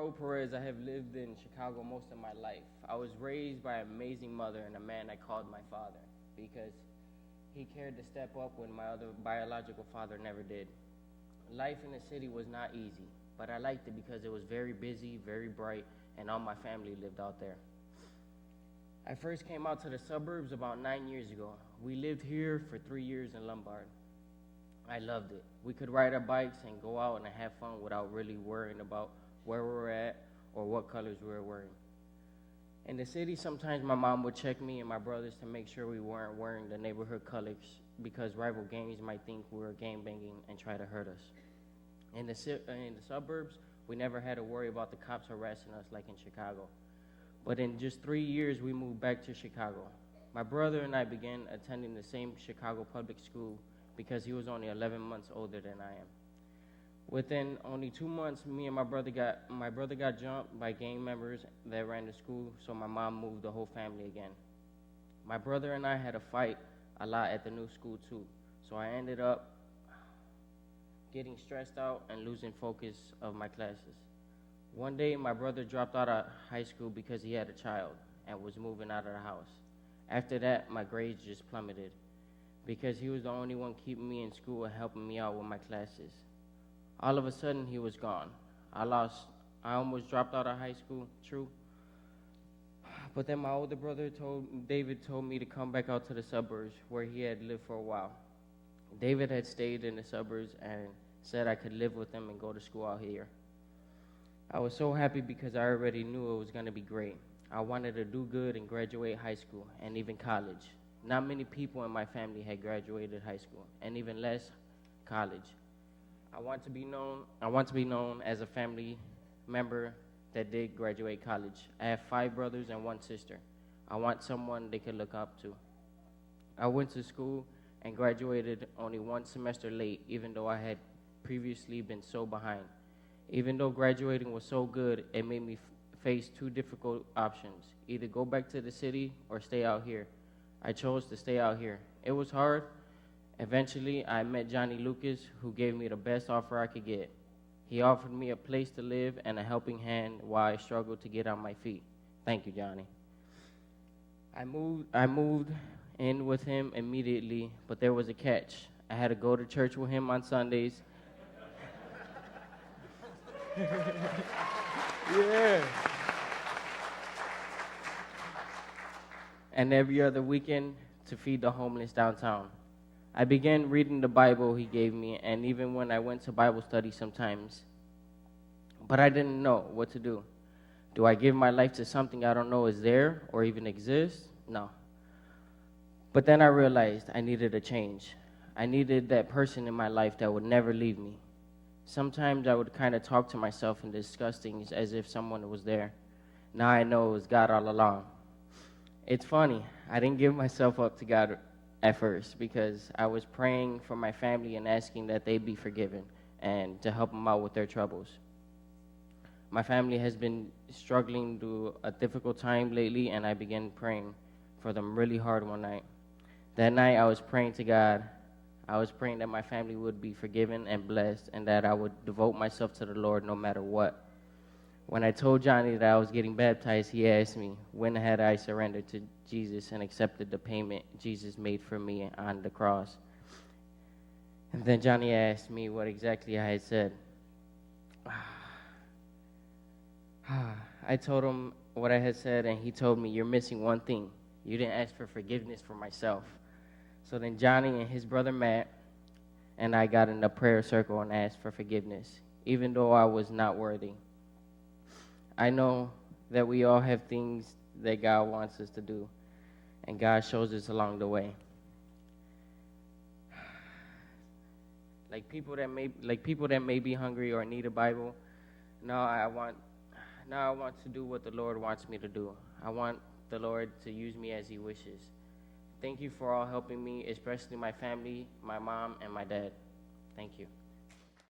Raul Perez. I have lived in Chicago most of my life. I was raised by an amazing mother and a man I called my father because he cared to step up when my other biological father never did. Life in the city was not easy, but I liked it because it was very busy, very bright, and all my family lived out there. I first came out to the suburbs about 9 years ago. We lived here for 3 years in Lombard. I loved it. We could ride our bikes and go out and have fun without really worrying about where we were at or what colors we were wearing. In the city, sometimes my mom would check me and my brothers to make sure we weren't wearing the neighborhood colors because rival gangs might think we were gang banging and try to hurt us. In the suburbs, we never had to worry about the cops harassing us like in Chicago. But in just 3 years, we moved back to Chicago. My brother and I began attending the same Chicago public school because he was only 11 months older than I am. Within only 2 months, me and my brother got jumped by gang members that ran the school, so my mom moved the whole family again. My brother and I had a fight a lot at the new school too, so I ended up getting stressed out and losing focus of my classes. One day, my brother dropped out of high school because he had a child and was moving out of the house. After that, my grades just plummeted because he was the only one keeping me in school and helping me out with my classes. All of a sudden, he was gone. I almost dropped out of high school, true. But then my older brother, David, told me to come back out to the suburbs where he had lived for a while. David had stayed in the suburbs and said I could live with him and go to school out here. I was so happy because I already knew it was going to be great. I wanted to do good and graduate high school and even college. Not many people in my family had graduated high school, and even less college. I want to be known as a family member that did graduate college. I have 5 brothers and 1 sister. I want someone they could look up to. I went to school and graduated only 1 semester late, even though I had previously been so behind. Even though graduating was so good, it made me face 2 difficult options: either go back to the city or stay out here. I chose to stay out here. It was hard. Eventually, I met Johnny Lucas, who gave me the best offer I could get. He offered me a place to live and a helping hand while I struggled to get on my feet. Thank you, Johnny. I moved in with him immediately, but there was a catch. I had to go to church with him on Sundays. Yeah. And every other weekend to feed the homeless downtown. I began reading the Bible he gave me, and even when I went to Bible study sometimes. But I didn't know what to do. Do I give my life to something I don't know is there or even exists? No. But then I realized I needed a change. I needed that person in my life that would never leave me. Sometimes I would kind of talk to myself and discuss things as if someone was there. Now I know it was God all along. It's funny, I didn't give myself up to God at first because I was praying for my family and asking that they be forgiven and to help them out with their troubles. My family has been struggling through a difficult time lately, and I began praying for them really hard one night. That night I was praying to God. I was praying that my family would be forgiven and blessed and that I would devote myself to the Lord no matter what. When I told Johnny that I was getting baptized, he asked me, when had I surrendered to Jesus and accepted the payment Jesus made for me on the cross? And then Johnny asked me what exactly I had said. I told him what I had said, and he told me, you're missing one thing. You didn't ask for forgiveness for myself. So then Johnny and his brother Matt and I got in a prayer circle and asked for forgiveness, even though I was not worthy. I know that we all have things that God wants us to do, and God shows us along the way. Like people that may be hungry or need a Bible. Now I want to do what the Lord wants me to do. I want the Lord to use me as He wishes. Thank you for all helping me, especially my family, my mom, and my dad. Thank you.